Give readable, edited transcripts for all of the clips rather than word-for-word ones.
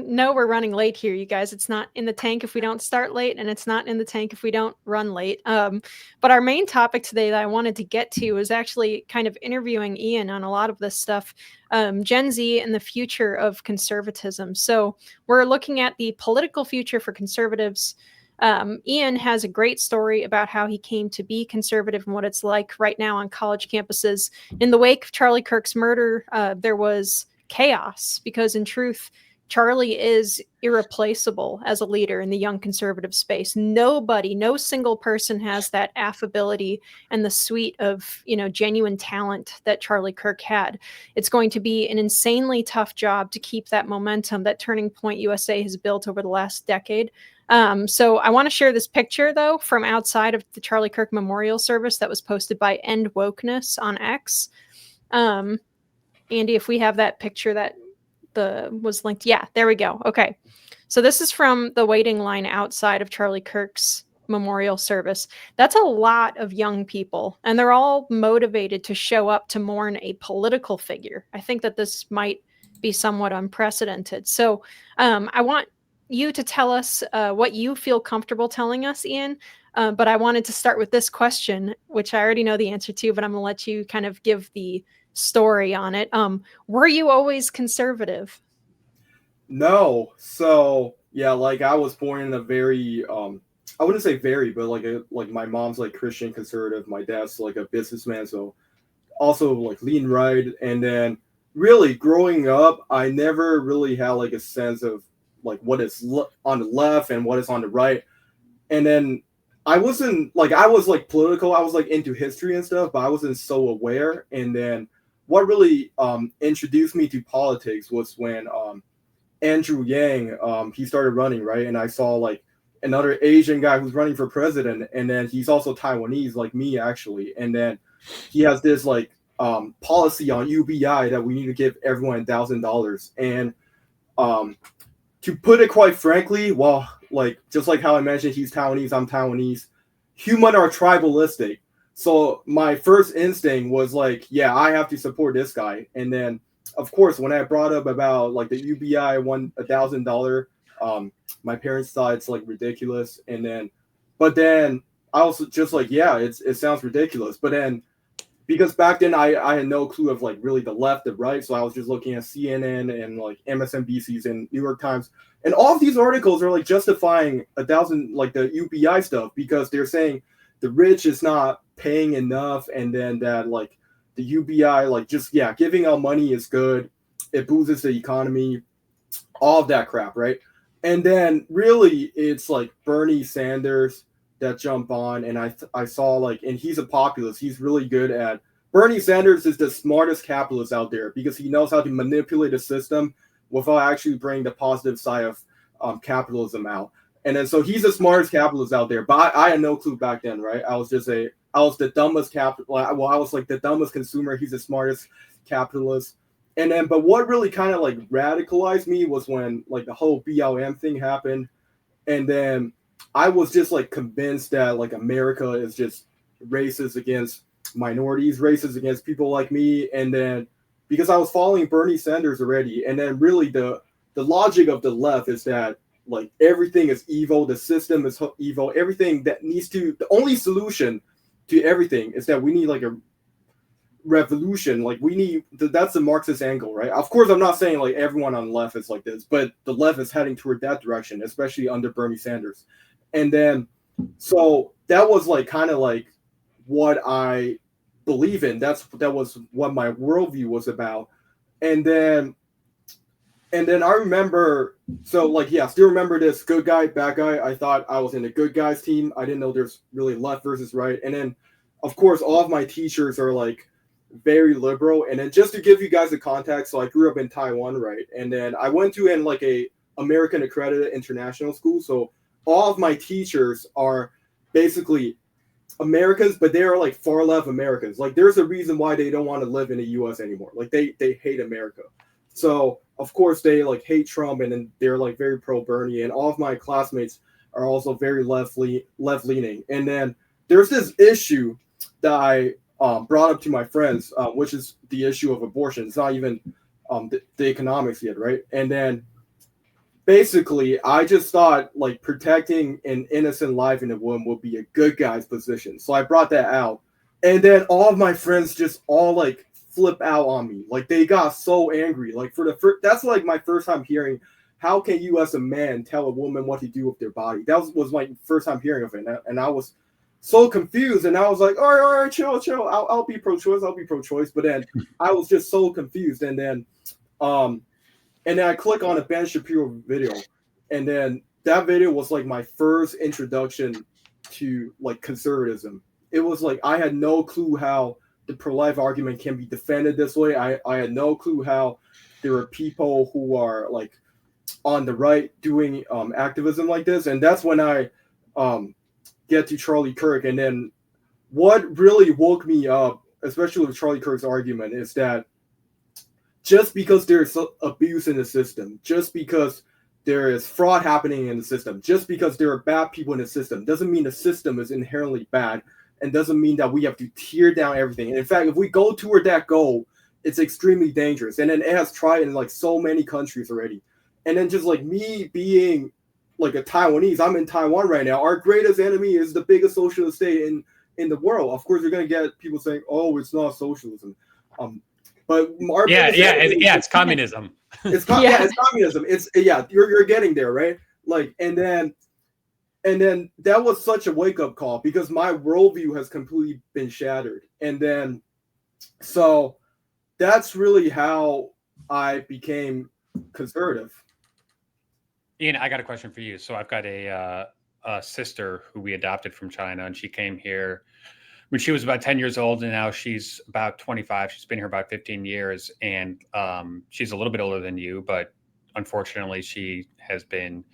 know we're running late here, you guys. It's not in the tank if we don't start late, and it's not in the tank if we don't run late. But our main topic today that I wanted to get to is actually kind of interviewing Eann on a lot of this stuff, Gen Z and the future of conservatism. So we're looking at the political future for conservatives. Eann has a great story about how he came to be conservative and what it's like right now on college campuses. In the wake of Charlie Kirk's murder, there was chaos because, in truth, Charlie is irreplaceable as a leader in the young conservative space. Nobody, no single person has that affability and the suite of, genuine talent that Charlie Kirk had. It's going to be an insanely tough job to keep that momentum that Turning Point USA has built over the last decade. So I want to share this picture, though, from outside of the Charlie Kirk memorial service that was posted by End Wokeness on X. Andy, if we have that picture that was linked. Yeah, there we go. Okay. So this is from the waiting line outside of Charlie Kirk's memorial service. That's a lot of young people, and they're all motivated to show up to mourn a political figure. I think that this might be somewhat unprecedented. So I want you to tell us what you feel comfortable telling us, Eann. But I wanted to start with this question, which I already know the answer to, but I'm going to let you kind of give the story on it. Were you always conservative? No. So yeah, like I was born in a very I wouldn't say very, but like my mom's like Christian conservative, my dad's like a businessman, so also like lean right. And then really growing up, I never really had like a sense of like what is on the left and what is on the right. And then I was like political, I was like into history and stuff, but I wasn't so aware. And then what really introduced me to politics was when Andrew Yang he started running, right? And I saw like another Asian guy who's running for president, and then he's also Taiwanese like me actually. And then he has this like policy on UBI that we need to give everyone $1,000. And to put it quite frankly, well, like just like how I mentioned, he's Taiwanese, I'm Taiwanese. Human are tribalistic. So my first instinct was like, yeah, I have to support this guy. And then, of course, when I brought up about like the UBI $1,000, my parents thought it's like ridiculous. And then, but then I was just like, yeah, it sounds ridiculous. But then, because back then I had no clue of like really the left, the right, so I was just looking at CNN and like MSNBC's and New York Times, and all of these articles are like justifying like the UBI stuff because they're saying the rich is not paying enough, and then that like the UBI like just giving out money is good, it boosts the economy, all of that crap, right? And then really it's like Bernie Sanders that jump on, and I saw like, and he's a populist. He's really good at. Bernie Sanders is the smartest capitalist out there because he knows how to manipulate the system without actually bringing the positive side of capitalism out. And then so he's the smartest capitalist out there. But I had no clue back then, right? I was the dumbest well, I was like the dumbest consumer. He's the smartest capitalist. And then, but what really kind of like radicalized me was when like the whole BLM thing happened, and then I was just like convinced that like America is just racist against minorities, racist against people like me. And then because I was following Bernie Sanders already, and then really the logic of the left is that like everything is evil, the system is evil, everything that needs to, the only solution to everything is that we need like a revolution, like we need that's the Marxist angle, right? Of course I'm not saying like everyone on the left is like this, but the left is heading toward that direction, especially under Bernie Sanders. And then so that was like kind of like what I believe in. That was what my worldview was about. And then I remember, so like still remember this good guy, bad guy. I thought I was in a good guys team. I didn't know there's really left versus right. And then of course all of my teachers are like very liberal. And then just to give you guys the context, so I grew up in Taiwan, right? And then I went to in like a American accredited international school. So all of my teachers are basically Americans, but they are like far left Americans. Like there's a reason why they don't want to live in the US anymore. Like they hate America. So of course they like hate Trump, and then they're like very pro Bernie, and all of my classmates are also very left leaning. And then there's this issue that I brought up to my friends, which is the issue of abortion. It's not even the economics yet, right? And then basically, I just thought like protecting an innocent life in a womb would be a good guy's position. So I brought that out. And then all of my friends just all like flip out on me. Like they got so angry. Like for the first, that's like my first time hearing, how can you as a man tell a woman what to do with their body? That was my first time hearing of it. And I was so confused. And I was like, all right, chill. I'll be pro-choice. But then I was just so confused. And then I click on a Ben Shapiro video, and then that video was like my first introduction to like conservatism. It was like I had no clue how the pro-life argument can be defended this way. I had no clue how there are people who are like on the right doing activism like this. And that's when I get to Charlie Kirk. And then what really woke me up, especially with Charlie Kirk's argument, is that just because there's abuse in the system, just because there is fraud happening in the system, just because there are bad people in the system, doesn't mean the system is inherently bad, and doesn't mean that we have to tear down everything. And in fact, if we go toward that goal, it's extremely dangerous. And then it has tried in like so many countries already. And then just like me being like a Taiwanese, I'm in Taiwan right now. Our greatest enemy is the biggest socialist state in the world. Of course, you're going to get people saying, "Oh, it's not socialism." But it's communism. It's communism. You're getting there, right? Like, and then that was such a wake up call because my worldview has completely been shattered. And then, so that's really how I became conservative. Eann, I got a question for you. So I've got a sister who we adopted from China, and she came here when she was about 10 years old, and now she's about 25. She's been here about 15 years, and she's a little bit older than you, but unfortunately she has been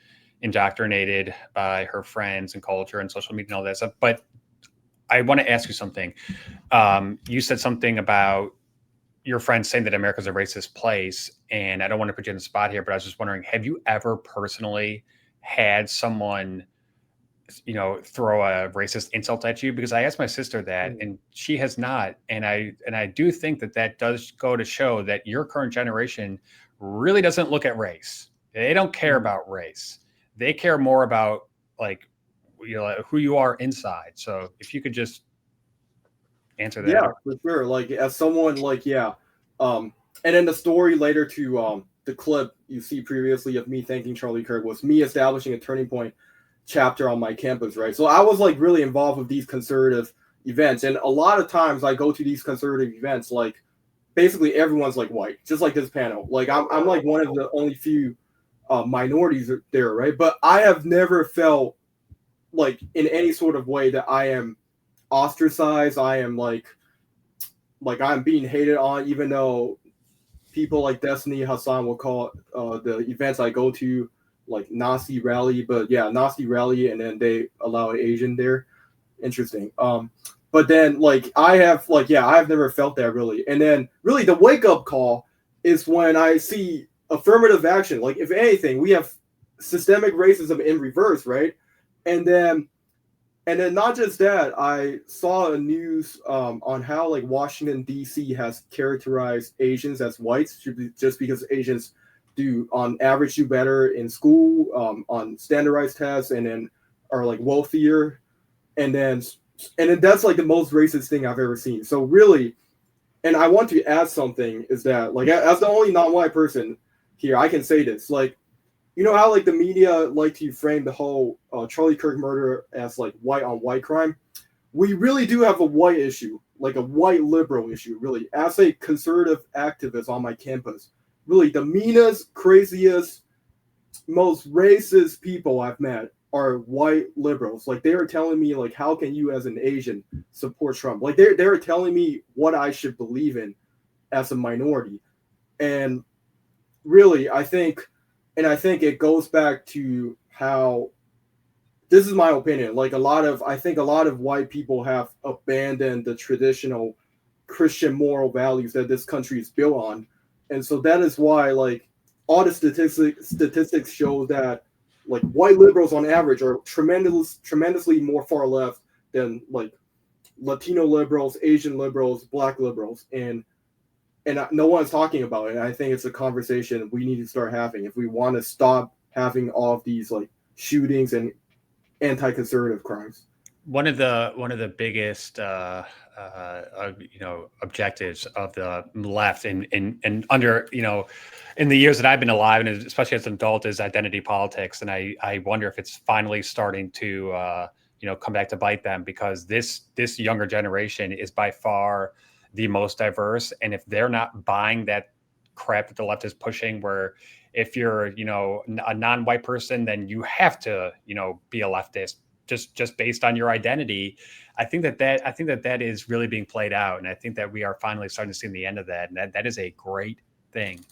indoctrinated by her friends and culture and social media and all that stuff. But I want to ask you something. You said something about your friends saying that America's a racist place, and I don't want to put you in the spot here, but I was just wondering, have you ever personally had someone throw a racist insult at you? Because I asked my sister that, and she has not. And I do think that does go to show that your current generation really doesn't look at race. They don't care about race. They care more about like, who you are inside. So if you could just answer that. Yeah, for sure. Like as someone like, and then the story later to the clip you see previously of me thanking Charlie Kirk was me establishing a turning point chapter on my campus, right? So I was like really involved with these conservative events, and a lot of times I go to these conservative events, like basically everyone's like white, just like this panel. Like I'm like one of the only few minorities there, right? But I have never felt like in any sort of way that I am ostracized. I am like I'm being hated on, even though people like Destiny Hassan will call the events I go to like Nazi rally, but Nazi rally, and then they allow an Asian there. Interesting. But then like I've never felt that really. And then really the wake up call is when I see affirmative action. Like if anything, we have systemic racism in reverse, right? And then not just that, I saw a news on how like Washington D.C. has characterized Asians as whites just because Asians do on average do better in school on standardized tests, and then are like wealthier, and then that's like the most racist thing I've ever seen. So really, and I want to add something is that like as the only non-white person here, I can say this, like, you know how like the media like to frame the whole Charlie Kirk murder as like white on white crime? We really do have a white issue, like a white liberal issue, really. As a conservative activist on my campus, really the meanest, craziest, most racist people I've met are white liberals. Like they are telling me like, how can you as an Asian support Trump? Like they're telling me what I should believe in as a minority. And really, I think it goes back to how, this is my opinion, like I think a lot of white people have abandoned the traditional Christian moral values that this country is built on. And so that is why like all the statistics show that like white liberals on average are tremendously more far left than like Latino liberals, Asian liberals, Black liberals. And no one's talking about it. And I think it's a conversation we need to start having if we want to stop having all of these like shootings and anti-conservative crimes. One of the biggest objectives of the left and under in the years that I've been alive, and especially as an adult, is identity politics. And I wonder if it's finally starting to come back to bite them, because this younger generation is by far the most diverse. And if they're not buying that crap that the left is pushing, where if you're a non-white person, then you have to be a leftist just based on your identity. I think that is really being played out, and I think that we are finally starting to see the end of that, and that is a great thing.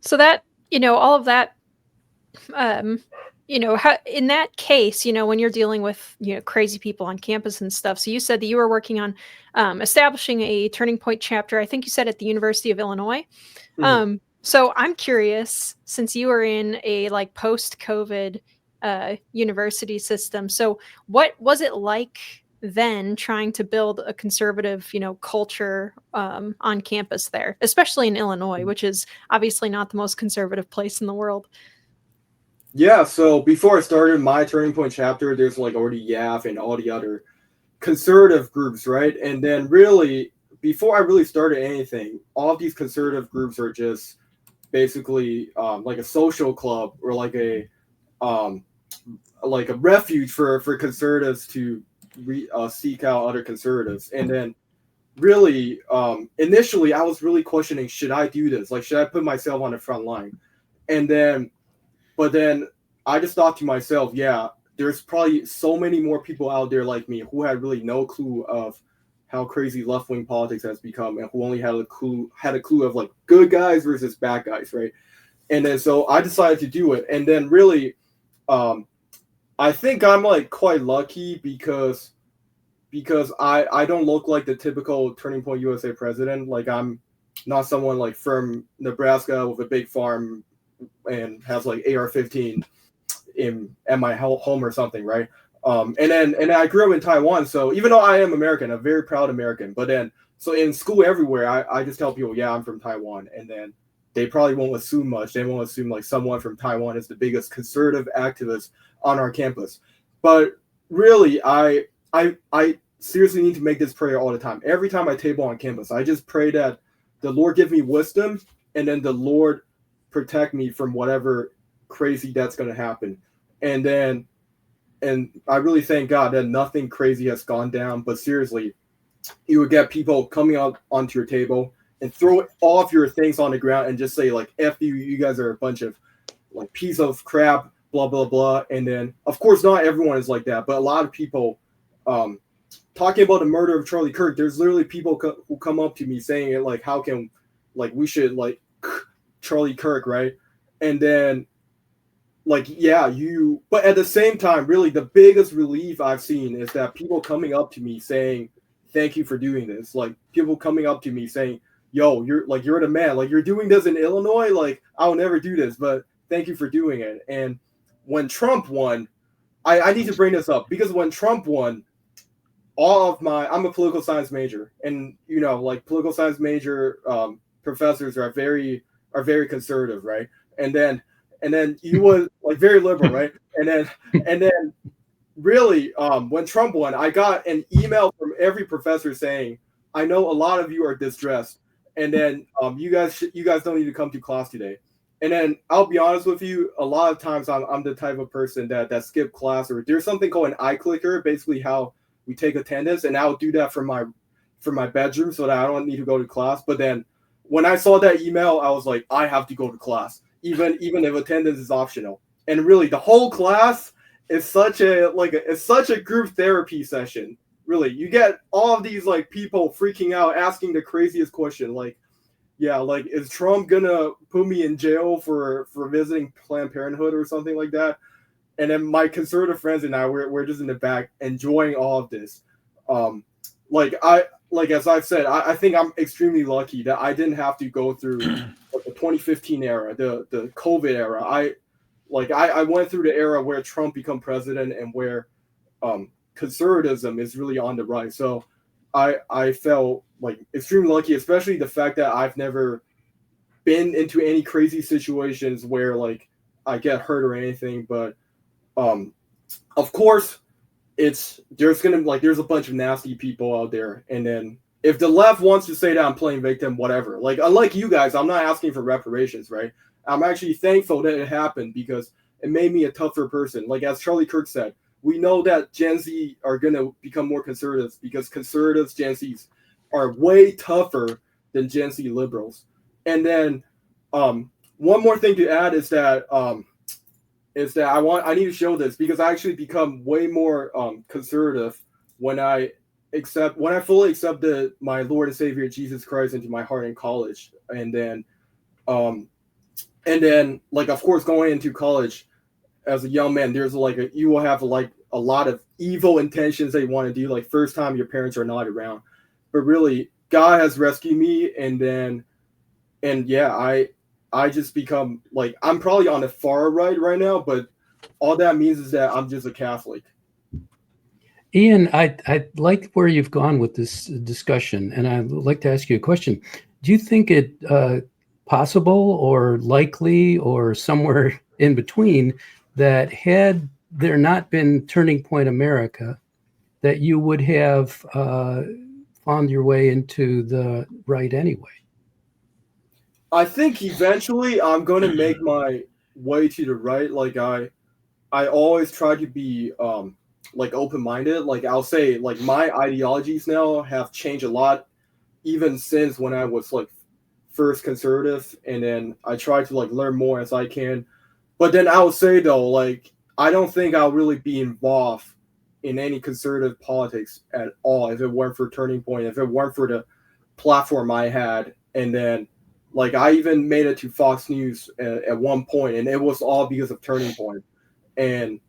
So that all of that, how, in that case, when you're dealing with crazy people on campus and stuff. So you said that you were working on establishing a Turning Point chapter. I think you said at the University of Illinois. Mm-hmm. So I'm curious, since you were in a like post-COVID university system. So what was it like then trying to build a conservative, culture on campus there, especially in Illinois, which is obviously not the most conservative place in the world? Yeah, so before I started my Turning Point chapter, there's like already YAF and all the other conservative groups, right? And then really, before I really started anything, all of these conservative groups are just basically like a social club or like a refuge for conservatives to seek out other conservatives. And then really, initially, I was really questioning, should I do this? Like, should I put myself on the front line? But then I just thought to myself, yeah, there's probably so many more people out there like me who had really no clue of how crazy left-wing politics has become, and who only had a clue of like good guys versus bad guys, right? And then so I decided to do it. And then really, I think I'm like quite lucky because I don't look like the typical Turning Point USA president. Like, I'm not someone like from Nebraska with a big farm and has like AR-15 at my home or something, right? And then I grew up in Taiwan, so even though I am American, a very proud American, but then so in school everywhere, I just tell people, yeah, I'm from Taiwan, and then they probably won't assume much. They won't assume like someone from Taiwan is the biggest conservative activist on our campus. But really, I seriously need to make this prayer all the time. Every time I table on campus, I just pray that the Lord give me wisdom, and then the Lord protect me from whatever crazy that's going to happen. And I really thank God that nothing crazy has gone down. But seriously, you would get people coming up onto your table and throw all of your things on the ground and just say like, F you, you guys are a bunch of like piece of crap, blah, blah, blah. And then, of course, not everyone is like that, but a lot of people talking about the murder of Charlie Kirk, there's literally people who come up to me saying it like, how can, like, we should like Charlie Kirk, right? And then like, yeah, but at the same time, really the biggest relief I've seen is that people coming up to me saying, thank you for doing this. Like, people coming up to me saying, yo, you're the man, like, you're doing this in Illinois, like, I'll never do this, but thank you for doing it. And when Trump won, I need to bring this up, because when Trump won, I'm a political science major, and like political science major professors are very conservative, right? And then you was like very liberal, right? And then really, when Trump won, I got an email from every professor saying, I know a lot of you are distressed, and then you guys don't need to come to class today. And then I'll be honest with you, a lot of times I'm the type of person that skip class, or there's something called an iClicker, basically how we take attendance, and I'll do that from my bedroom so that I don't need to go to class. But then when I saw that email, I was like, I have to go to class, even if attendance is optional. And really, the whole class is such a group therapy session. Really, you get all of these like people freaking out, asking the craziest question, like, yeah, like, is Trump gonna put me in jail for visiting Planned Parenthood or something like that? And then my conservative friends and I, we're just in the back enjoying all of this. As I've said, I think I'm extremely lucky that I didn't have to go through like, the 2015 era, the COVID era. I went through the era where Trump became president and where conservatism is really on the rise. So I felt like extremely lucky, especially the fact that I've never been into any crazy situations where like I get hurt or anything, but of course there's a bunch of nasty people out there, and then if the left wants to say that I'm playing victim, whatever. Like, unlike you guys, I'm not asking for reparations, right? I'm actually thankful that it happened because it made me a tougher person. Like, as Charlie Kirk said, we know that Gen Z are going to become more conservatives because conservatives, Gen Zs, are way tougher than Gen Z liberals. And then one more thing to add is that I need to show this because I actually become way more conservative when I fully accepted my Lord and Savior Jesus Christ into my heart in college. And then like, of course, going into college as a young man, there's you will have like a lot of evil intentions that you want to do, like first time your parents are not around, but really God has rescued me. I just become like, I'm probably on the far right now, but all that means is that I'm just a Catholic. Eann, I like where you've gone with this discussion, and I'd like to ask you a question. Do you think it possible or likely or somewhere in between that had there not been Turning Point America, that you would have found your way into the right anyway? I think eventually I'm going to make my way to the right. Like, I always try to be like open-minded. Like, I'll say, like, my ideologies now have changed a lot, even since when I was like first conservative, and then I try to like learn more as I can. But then I would say though, like, I don't think I'll really be involved in any conservative politics at all if it weren't for Turning Point, if it weren't for the platform I had. And then, like, I even made it to Fox News at one point, and it was all because of Turning Point. And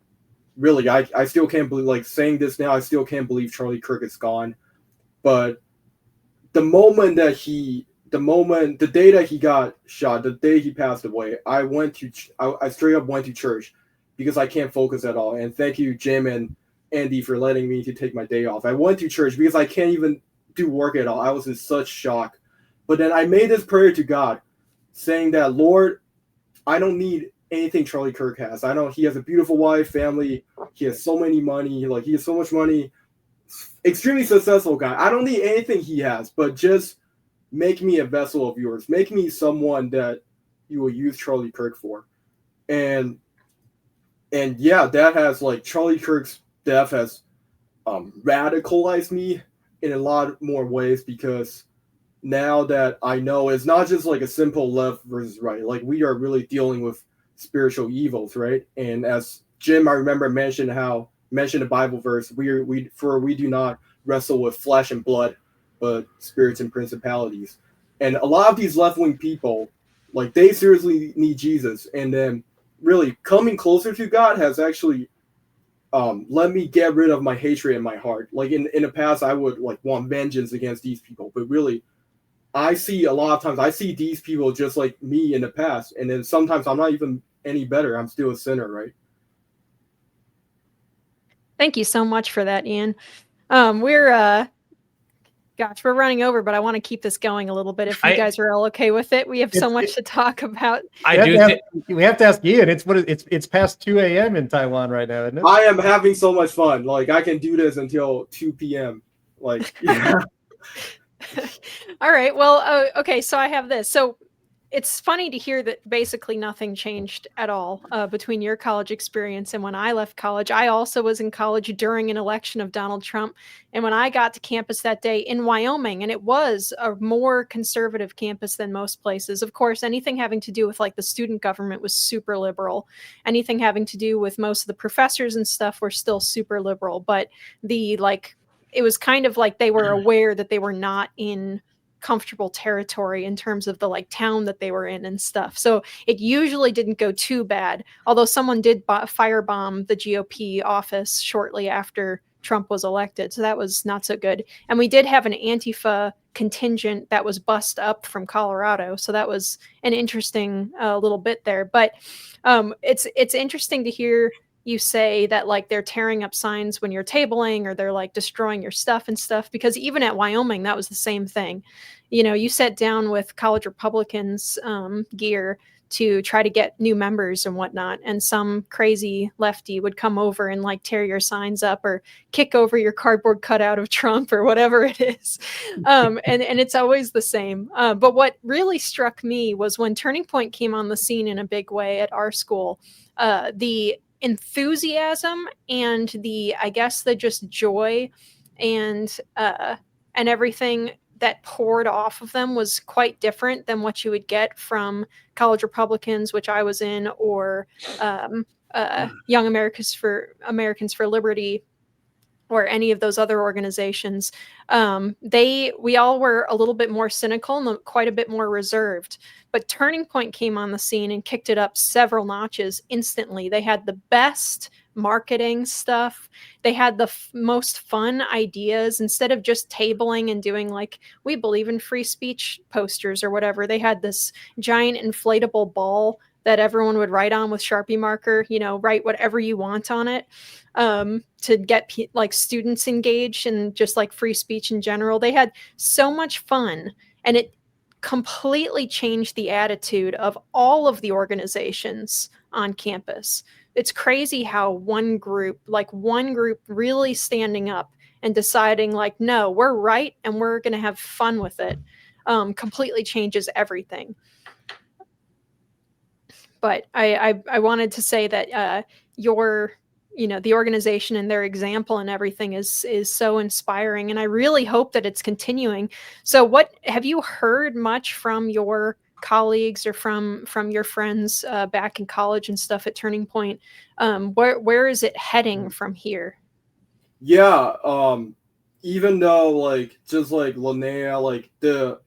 really, I still can't believe, like, saying this now, I still can't believe Charlie Kirk is gone. But the day that he got shot, the day he passed away, I straight up went to church because I can't focus at all. And thank you, Jim and Andy, for letting me to take my day off. I went to church because I can't even do work at all. I was in such shock. But then I made this prayer to God, saying that, Lord, I don't need anything Charlie Kirk has. I know he has a beautiful wife, family. He has so many money. Like, he has so much money. Extremely successful guy. I don't need anything he has, but just make me a vessel of yours. Make me someone that you will use Charlie Kirk for. And yeah, that has, like, Charlie Kirk's death has radicalized me in a lot more ways, because now that I know it's not just like a simple left versus right, like, we are really dealing with spiritual evils, right? And as Jim, I remember, mentioned a Bible verse, we do not wrestle with flesh and blood, but spirits and principalities. And a lot of these left-wing people, like, they seriously need Jesus. And then really coming closer to God has actually let me get rid of my hatred in my heart. Like, in the past, I would like want vengeance against these people, but really, I see a lot of times, I see these people just like me in the past. And then sometimes I'm not even any better. I'm still a sinner, right? Thank you so much for that, Eann. We're running over, but I want to keep this going a little bit. If you guys are all okay with it, we have so much to talk about. We have to ask Eann. It's past 2 a.m. in Taiwan right now, isn't it? I am having so much fun. Like, I can do this until 2 p.m. Like, yeah. All right. Well, okay. So I have this. So it's funny to hear that basically nothing changed at all between your college experience and when I left college. I also was in college during an election of Donald Trump. And when I got to campus that day in Wyoming, and it was a more conservative campus than most places. Of course, anything having to do with like the student government was super liberal. Anything having to do with most of the professors and stuff were still super liberal. But it was kind of like they were aware that they were not in comfortable territory in terms of the like town that they were in and stuff. So it usually didn't go too bad, although someone did firebomb the GOP office shortly after Trump was elected. So that was not so good. And we did have an Antifa contingent that was bussed up from Colorado. So that was an interesting little bit there. But it's interesting to hear you say that like they're tearing up signs when you're tabling, or they're like destroying your stuff and stuff, because even at Wyoming, that was the same thing. You know, you sat down with college Republicans gear to try to get new members and whatnot. And some crazy lefty would come over and like tear your signs up or kick over your cardboard cutout of Trump or whatever it is. And it's always the same. But what really struck me was when Turning Point came on the scene in a big way at our school, the enthusiasm and I guess the just joy and everything that poured off of them was quite different than what you would get from college Republicans, which I was in, or Young Americans for Liberty, or any of those other organizations. We all were a little bit more cynical and quite a bit more reserved. But Turning Point came on the scene and kicked it up several notches instantly. They had the best marketing stuff. They had the most fun ideas. Instead of just tabling and doing like, we believe in free speech posters or whatever, they had this giant inflatable ball that everyone would write on with Sharpie marker, write whatever you want on it, to get like students engaged and just like free speech in general. They had so much fun, and it completely changed the attitude of all of the organizations on campus. It's crazy how one group really standing up and deciding like, no, we're right and we're going to have fun with it, completely changes everything. But I wanted to say that the organization and their example and everything is so inspiring, and I really hope that it's continuing. So what have you heard much from your colleagues or from your friends back in college and stuff at Turning Point? Where is it heading from here? Yeah, even though like just like Linnea, like the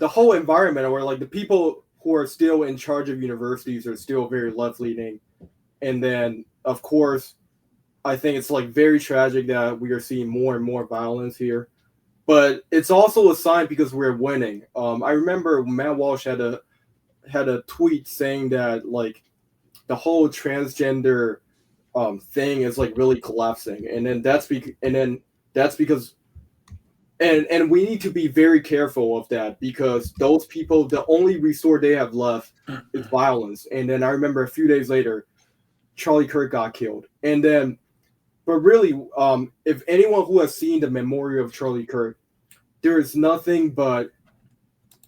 whole environment where like the people who are still in charge of universities are still very left-leaning. And then, of course, I think it's like very tragic that we are seeing more and more violence here. But it's also a sign because we're winning. I remember Matt Walsh had a tweet saying that like the whole transgender thing is like really collapsing, and then that's because and we need to be very careful of that, because those people, the only resort they have left is violence. And then I remember a few days later, Charlie Kirk got killed. And then, but really, if anyone who has seen the memorial of Charlie Kirk, there is nothing but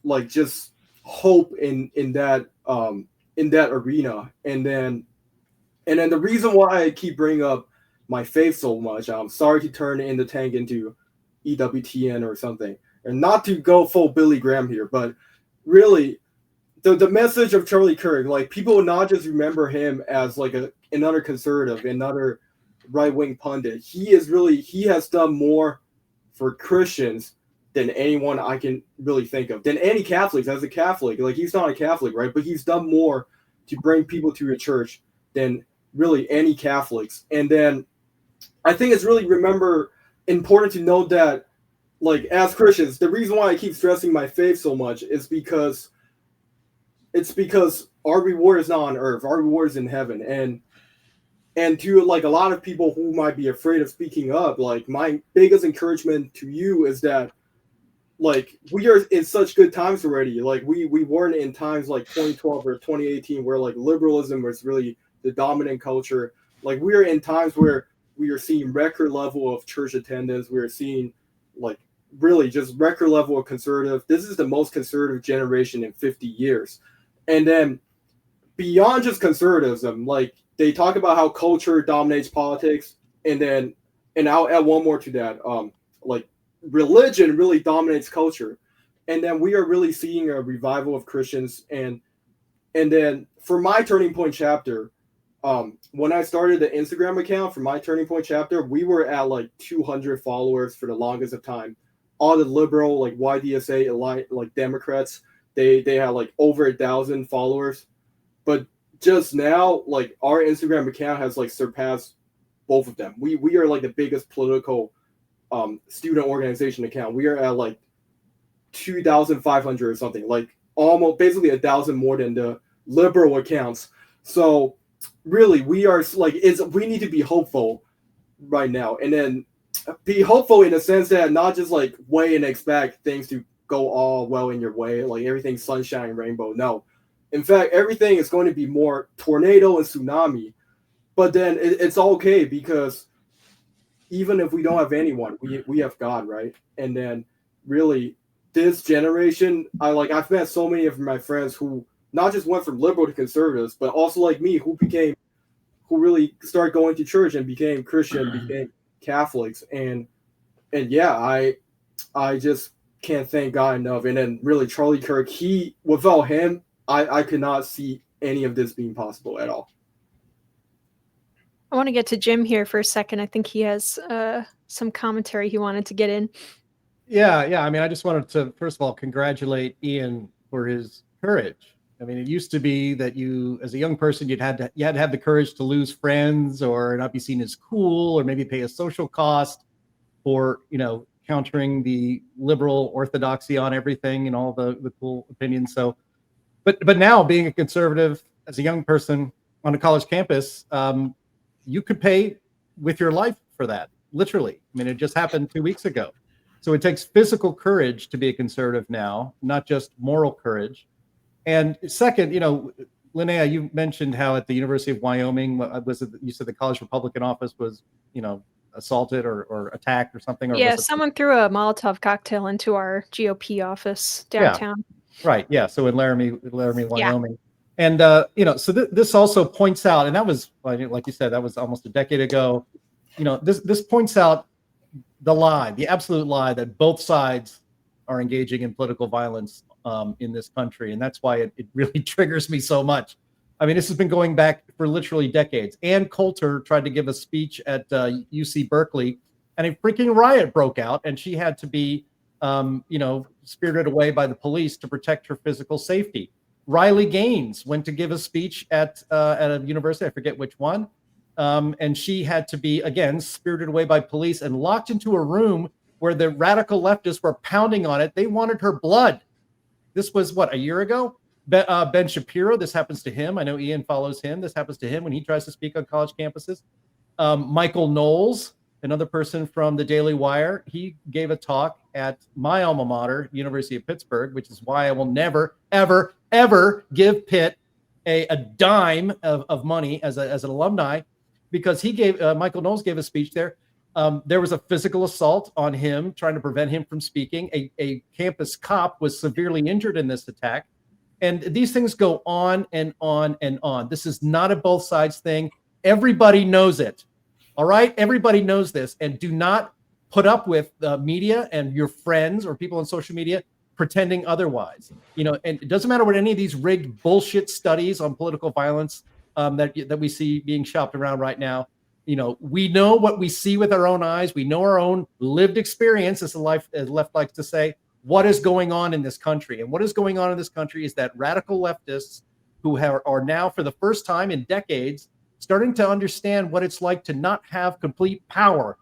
like just hope in that arena. And then the reason why I keep bringing up my faith so much, I'm sorry to turn Eann Tang into EWTN or something, and not to go full Billy Graham here, but really the message of Charlie Kirk, like people will not just remember him as like another conservative, another right-wing pundit. He has done more for Christians than anyone I can really think of, than any Catholics. As a Catholic, like he's not a Catholic, right? But he's done more to bring people to a church than really any Catholics. And then I think it's really important to note that, like, as Christians, the reason why I keep stressing my faith so much is because our reward is not on earth, our reward is in heaven. And to like a lot of people who might be afraid of speaking up, like my biggest encouragement to you is that like we are in such good times already. Like we weren't in times like 2012 or 2018 where like liberalism was really the dominant culture. Like we are in times where we are seeing record level of church attendance. We are seeing like really just record level of conservative. This is the most conservative generation in 50 years. And then beyond just conservatism, like they talk about how culture dominates politics. And I'll add one more to that. Like religion really dominates culture. And then we are really seeing a revival of Christians. And then for my Turning Point chapter, when I started the Instagram account for my Turning Point chapter, we were at like 200 followers for the longest of time. All the liberal, like YDSA, like Democrats, they had like over 1,000 followers. But just now, like our Instagram account has like surpassed both of them. We are like the biggest political student organization account. We are at like 2,500 or something, like almost basically 1,000 more than the liberal accounts. So really, we are like we need to be hopeful right now, and then be hopeful in the sense that not just like wait and expect things to go all well in your way, like everything's sunshine and rainbow. No, In fact, everything is going to be more tornado and tsunami. But then it's all okay because even if we don't have anyone, we have God, right? And then really this generation, I've met so many of my friends who not just went from liberal to conservatives, but also like me, who really started going to church and became Christian, became Catholics, and yeah, I just can't thank God enough. And then really Charlie Kirk, without him, I could not see any of this being possible at all. I want to get to Jim here for a second. I think he has some commentary he wanted to get in. Yeah. I mean, I just wanted to first of all congratulate Eann for his courage. I mean, it used to be that you, as a young person, you had to have the courage to lose friends or not be seen as cool, or maybe pay a social cost for countering the liberal orthodoxy on everything and all the cool opinions. So, but now being a conservative as a young person on a college campus, you could pay with your life for that, literally. I mean, it just happened 2 weeks ago. So it takes physical courage to be a conservative now, not just moral courage. And second, Linnea, you mentioned how at the University of Wyoming, you said the college Republican office was, assaulted or attacked or something? Or yeah, someone threw a Molotov cocktail into our GOP office downtown. Yeah, right. Yeah. So in Laramie, Wyoming. Yeah. And, so this also points out, and that was, like you said, that was almost a decade ago. This points out the absolute lie that both sides are engaging in political violence in this country. And that's why it really triggers me so much. I mean, this has been going back for literally decades. Ann Coulter tried to give a speech at UC Berkeley, and a freaking riot broke out, and she had to be, spirited away by the police to protect her physical safety. Riley Gaines went to give a speech at a university, I forget which one, and she had to be, again, spirited away by police and locked into a room where the radical leftists were pounding on it. They wanted her blood. This was, a year ago? Ben Shapiro, this happens to him. I know Eann follows him. This happens to him when he tries to speak on college campuses. Michael Knowles, another person from the Daily Wire, he gave a talk at my alma mater, University of Pittsburgh, which is why I will never, ever, ever give Pitt a dime of money as an alumni, because Michael Knowles gave a speech there. There was a physical assault on him, trying to prevent him from speaking. A campus cop was severely injured in this attack. And these things go on and on and on. This is not a both sides thing. Everybody knows it. All right? Everybody knows this. And do not put up with the media and your friends or people on social media pretending otherwise. And it doesn't matter what any of these rigged bullshit studies on political violence that we see being shopped around right now. We know what we see with our own eyes. We know our own lived experience, as the left likes to say, what is going on in this country. And what is going on in this country is that radical leftists who are now, for the first time in decades, starting to understand what it's like to not have complete power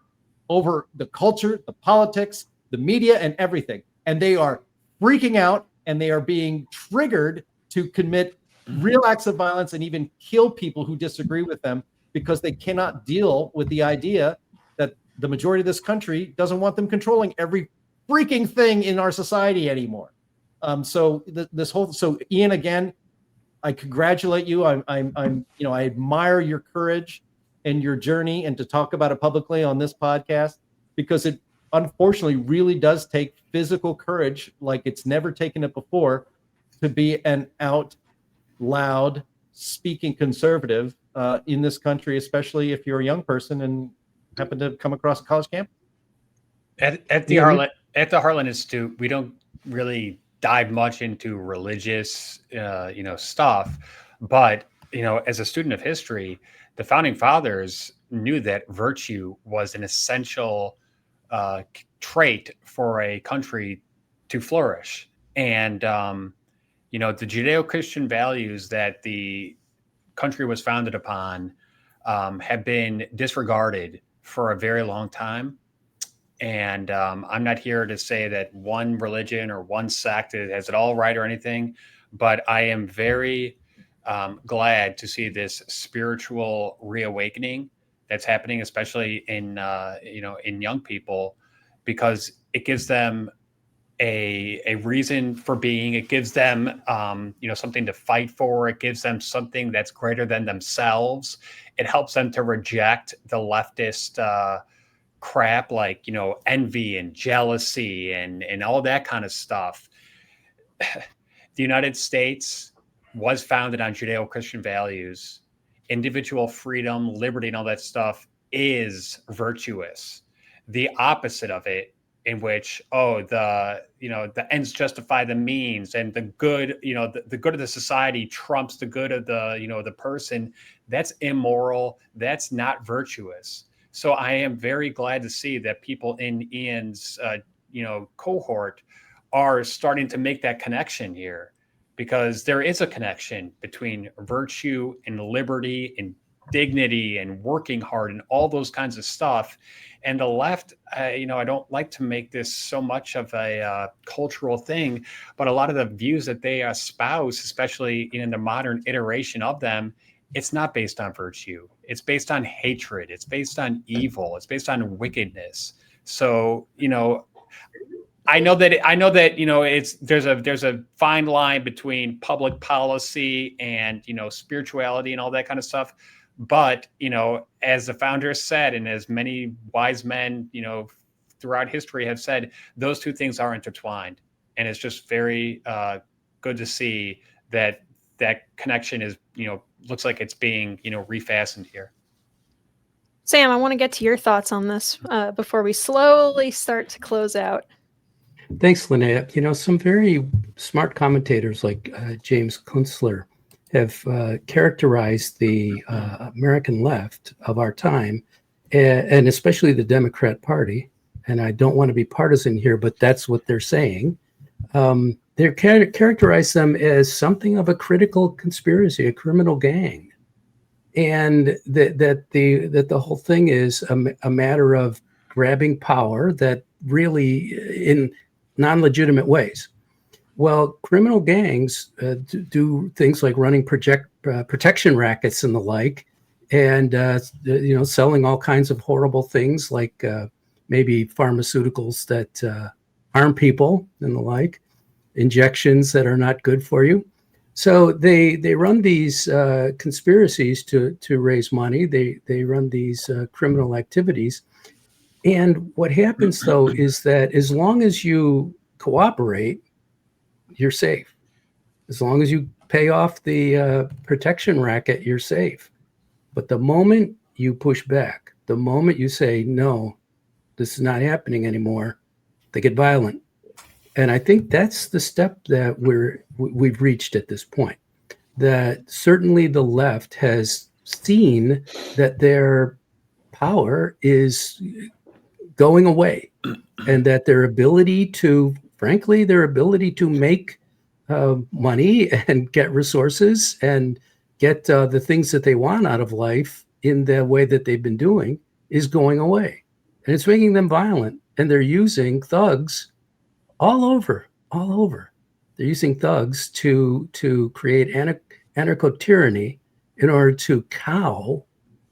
over the culture, the politics, the media, and everything. And they are freaking out, and they are being triggered to commit real acts of violence and even kill people who disagree with them, because they cannot deal with the idea that the majority of this country doesn't want them controlling every freaking thing in our society anymore. So Eann, again, I congratulate you. I admire your courage and your journey, and to talk about it publicly on this podcast, because it unfortunately really does take physical courage like it's never taken it before to be an out loud speaking conservative in this country, especially if you're a young person and happen to come across a college campus. At the Heartland Institute, we don't really dive much into religious, stuff. But, as a student of history, the founding fathers knew that virtue was an essential trait for a country to flourish. And, the Judeo-Christian values that the country was founded upon have been disregarded for a very long time. And I'm not here to say that one religion or one sect has it all right or anything, but I am very glad to see this spiritual reawakening that's happening, especially in young people, because it gives them a reason for being. It gives them, something to fight for. It gives them something that's greater than themselves. It helps them to reject the leftist crap like, envy and jealousy and all that kind of stuff. The United States was founded on Judeo-Christian values. Individual freedom, liberty, and all that stuff is virtuous. The opposite of it, in which the ends justify the means, and the good, the good of the society trumps the good of the person, that's immoral. That's not virtuous. So I am very glad to see that people in Eann's cohort are starting to make that connection here, because there is a connection between virtue and liberty and dignity and working hard and all those kinds of stuff. And the left, I don't like to make this so much of a cultural thing, but a lot of the views that they espouse, especially in the modern iteration of them, it's not based on virtue. It's based on hatred. It's based on evil. It's based on wickedness. So, I know that there's a fine line between public policy and spirituality and all that kind of stuff. But as the founders said, and as many wise men throughout history have said, those two things are intertwined, and it's just very good to see that connection is looks like it's being refastened here. Sam, I want to get to your thoughts on this before we slowly start to close out. Thanks, Linnea. Some very smart commentators like James Kunstler have characterized the American left of our time, and especially the Democrat Party. And I don't want to be partisan here, but that's what they're saying. They characterize them as something of a critical conspiracy, a criminal gang, and that the whole thing is a matter of grabbing power that really in non-legitimate ways. Well, criminal gangs do things like running protection rackets and the like, and selling all kinds of horrible things like maybe pharmaceuticals that harm people and the like, injections that are not good for you. So they run these conspiracies to raise money. They run these criminal activities. And what happens, though, is that as long as you cooperate, you're safe. As long as you pay off the protection racket, you're safe. But the moment you push back, the moment you say, no, this is not happening anymore, they get violent. And I think that's the step that we've reached at this point. That certainly the left has seen that their power is going away, and that their ability to make money and get resources and get the things that they want out of life in the way that they've been doing is going away. And it's making them violent. And they're using thugs all over. They're using thugs to create anarcho-tyranny in order to cow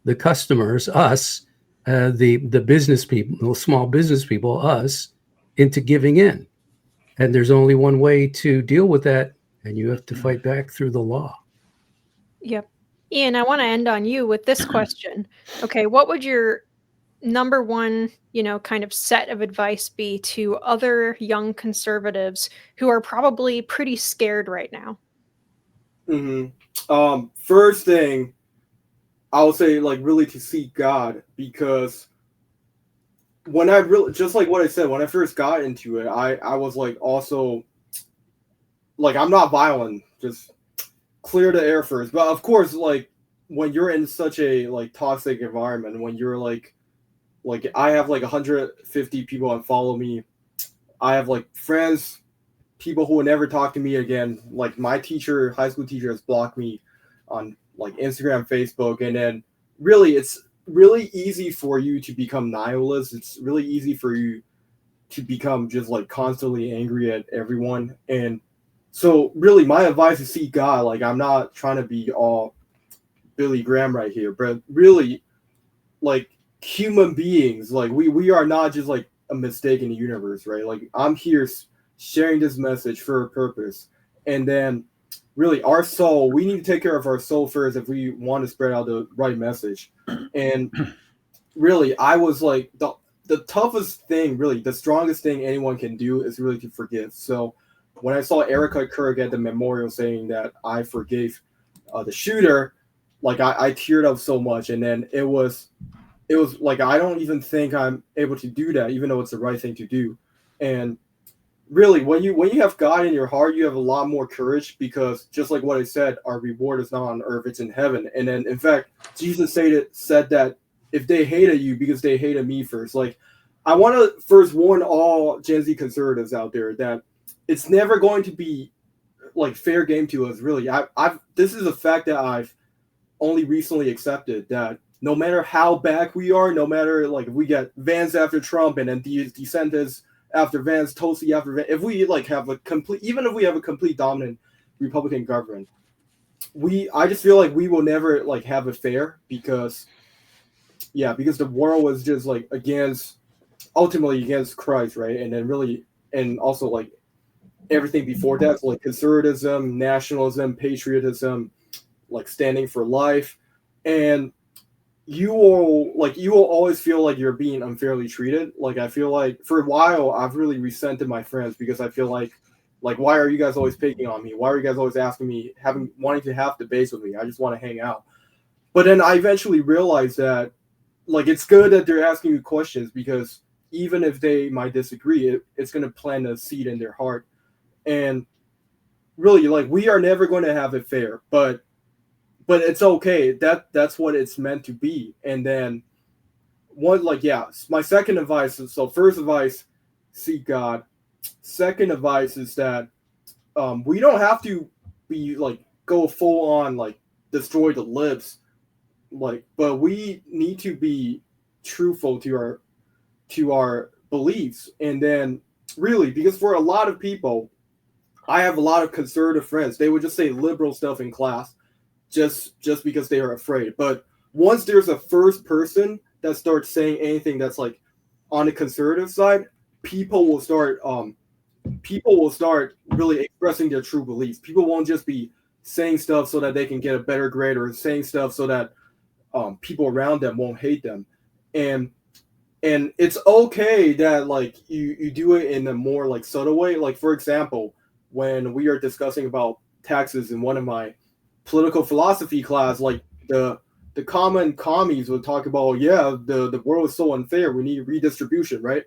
the customers, us, the business people, the small business people, us, into giving in. And there's only one way to deal with that, and you have to fight back through the law. Yep. Eann, I want to end on you with this question. Okay, what would your number one, kind of set of advice be to other young conservatives who are probably pretty scared right now? First thing, I would say, really to seek God, because when I really, just like what I said, when I first got into it, I was also I'm not violent, just clear the air first. But of course, when you're in such a toxic environment, when you're I have 150 people that follow me, I have friends, people who will never talk to me again. My teacher, high school teacher, has blocked me on Instagram, Facebook, and then really it's really easy for you to become nihilist. It's really easy for you to become just constantly angry at everyone. And so really my advice is seek God. I'm not trying to be all Billy Graham right here, but really human beings, we are not just a mistake in the universe, right? I'm here sharing this message for a purpose. And then really our soul, we need to take care of our soul first if we want to spread out the right message. And really, I was like, the toughest thing, really, the strongest thing anyone can do is really to forgive. So when I saw Erica Kirk at the memorial saying that I forgave the shooter, like I teared up so much. And then it was like, I don't even think I'm able to do that, even though it's the right thing to do. And really, when you have God in your heart, you have a lot more courage, because just like what I said, our reward is not on earth, it's in heaven. And then, in fact, Jesus said that if they hated you because they hated me first. Like, I want to first warn all Gen Z conservatives out there that it's never going to be like fair game to us. Really, this is a fact that I've only recently accepted, that no matter how back we are, no matter like if we get Vance after Trump and then DeSantis after Vance, Tulsi after Vance, if we like have a complete, even if we have a complete dominant Republican government, I just feel like we will never like have it fair, because the world was just like ultimately against Christ, right? And then really, and also like everything before that, so like conservatism, nationalism, patriotism, like standing for life. And you will always feel like you're being unfairly treated. Like, I feel like for a while I've really resented my friends, because I feel like why are you guys always picking on me? Why are you guys always asking me, wanting to have debates with me? I just want to hang out. But then I eventually realized that like it's good that they're asking you questions, because even if they might disagree, it's going to plant a seed in their heart. And really, like, we are never going to have it fair, but it's okay. That's what it's meant to be. And then my second advice is, so first advice, seek God. Second advice is that we don't have to be like go full on like destroy the libs, like, but we need to be truthful to our beliefs. And then really, because for a lot of people, I have a lot of conservative friends, they would just say liberal stuff in class just because they are afraid. But once there's a first person that starts saying anything that's like on the conservative side, people will start really expressing their true beliefs. People won't just be saying stuff so that they can get a better grade, or saying stuff so that people around them won't hate them. And it's okay that like you do it in a more like subtle way. Like, for example, when we are discussing about taxes in one of my political philosophy class, like the common commies would talk about, the world is so unfair, we need redistribution, right?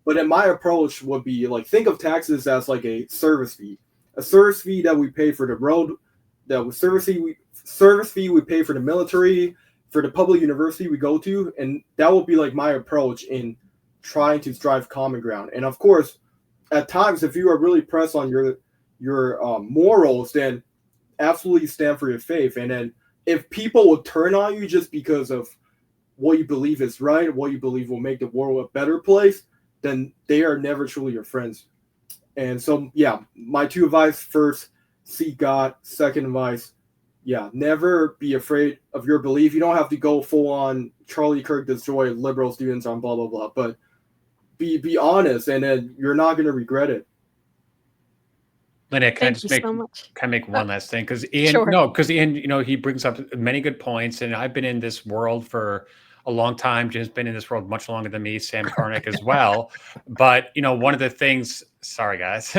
But then my approach would be like, think of taxes as like a service fee that we pay for the road, service fee we pay for the military, for the public university we go to. And that would be like my approach in trying to drive common ground. And of course, at times, if you are really pressed on your morals, then absolutely stand for your faith. And then if people will turn on you just because of what you believe is right, what you believe will make the world a better place, then they are never truly your friends. And so, my two advice: first, seek God. Second advice, never be afraid of your belief. You don't have to go full on Charlie Kirk, destroy liberal students on blah, blah, blah, but be honest, and then you're not going to regret it. Lynette, can Thank you so much. Can I make one last thing? Because Eann, Sure. Eann, he brings up many good points, and I've been in this world for a long time. Jim's been in this world much longer than me, Sam Karnick as well. But, one of the things, sorry guys,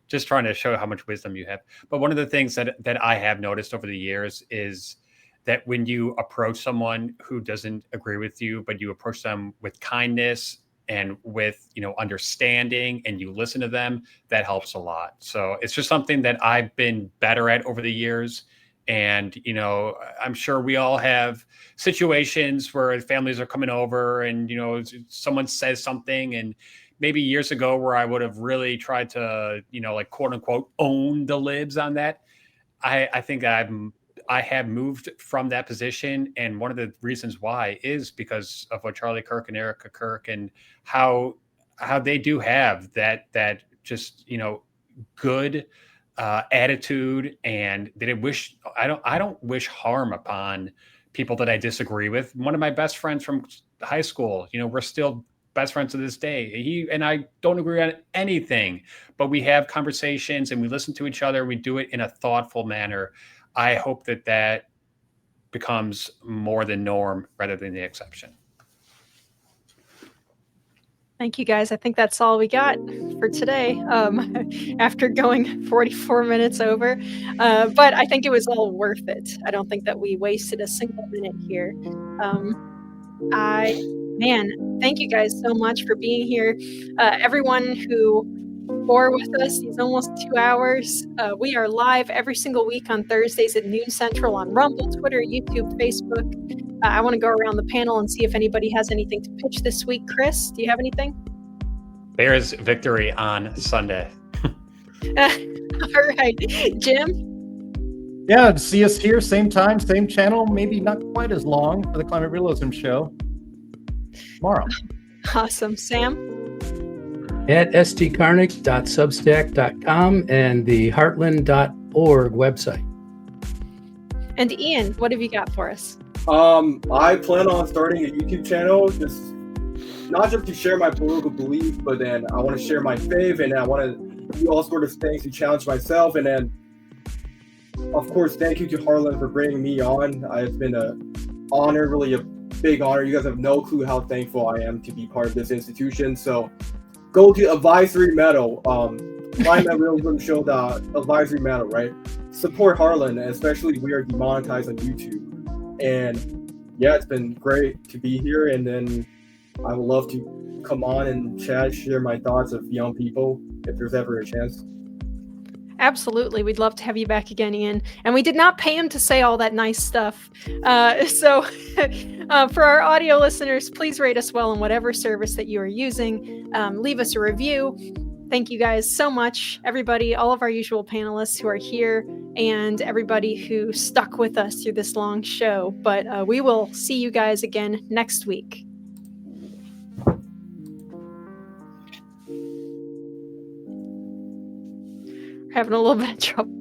just trying to show how much wisdom you have. But one of the things that I have noticed over the years is that when you approach someone who doesn't agree with you, but you approach them with kindness and with, understanding, and you listen to them, that helps a lot. So it's just something that I've been better at over the years. And, I'm sure we all have situations where families are coming over and, someone says something, and maybe years ago where I would have really tried to, like, quote unquote, own the libs on that. I think I have moved from that position. And one of the reasons why is because of what Charlie Kirk and Erica Kirk, and how they do have that just, good attitude. And I don't wish harm upon people that I disagree with. One of my best friends from high school, we're still best friends to this day. He and I don't agree on anything, but we have conversations and we listen to each other. We do it in a thoughtful manner. I hope that becomes more the norm rather than the exception. Thank you, guys. I think that's all we got for today, after going 44 minutes over. But I think it was all worth it. I don't think that we wasted a single minute here. Thank you guys so much for being here. Everyone who bore with us these almost 2 hours. We are live every single week on Thursdays at noon Central on Rumble, Twitter, YouTube, Facebook. I want to go around the panel and see if anybody has anything to pitch this week. Chris, do you have anything? There is victory on Sunday. All right. Jim? Yeah, see us here, same time, same channel, maybe not quite as long for the Climate Realism Show tomorrow. Awesome. Sam? At stkarnick.substack.com and the heartland.org website. And Eann, what have you got for us? I plan on starting a YouTube channel, not just to share my political belief, but then I want to share my faith, and I want to do all sorts of things to challenge myself. And then, of course, thank you to Heartland for bringing me on. It's been an honor, really a big honor. You guys have no clue how thankful I am to be part of this institution. So go to Advisory Medal, Climate Realism Show, the Advisory Medal, right? Support Heartland, especially we are demonetized on YouTube. And yeah, it's been great to be here. And then I would love to come on and chat, share my thoughts of young people if there's ever a chance. Absolutely. We'd love to have you back again, Eann. And we did not pay him to say all that nice stuff. So for our audio listeners, please rate us well on whatever service that you are using. Leave us a review. Thank you guys so much, everybody, all of our usual panelists who are here, and everybody who stuck with us through this long show. But we will see you guys again next week. Having a little bit of trouble.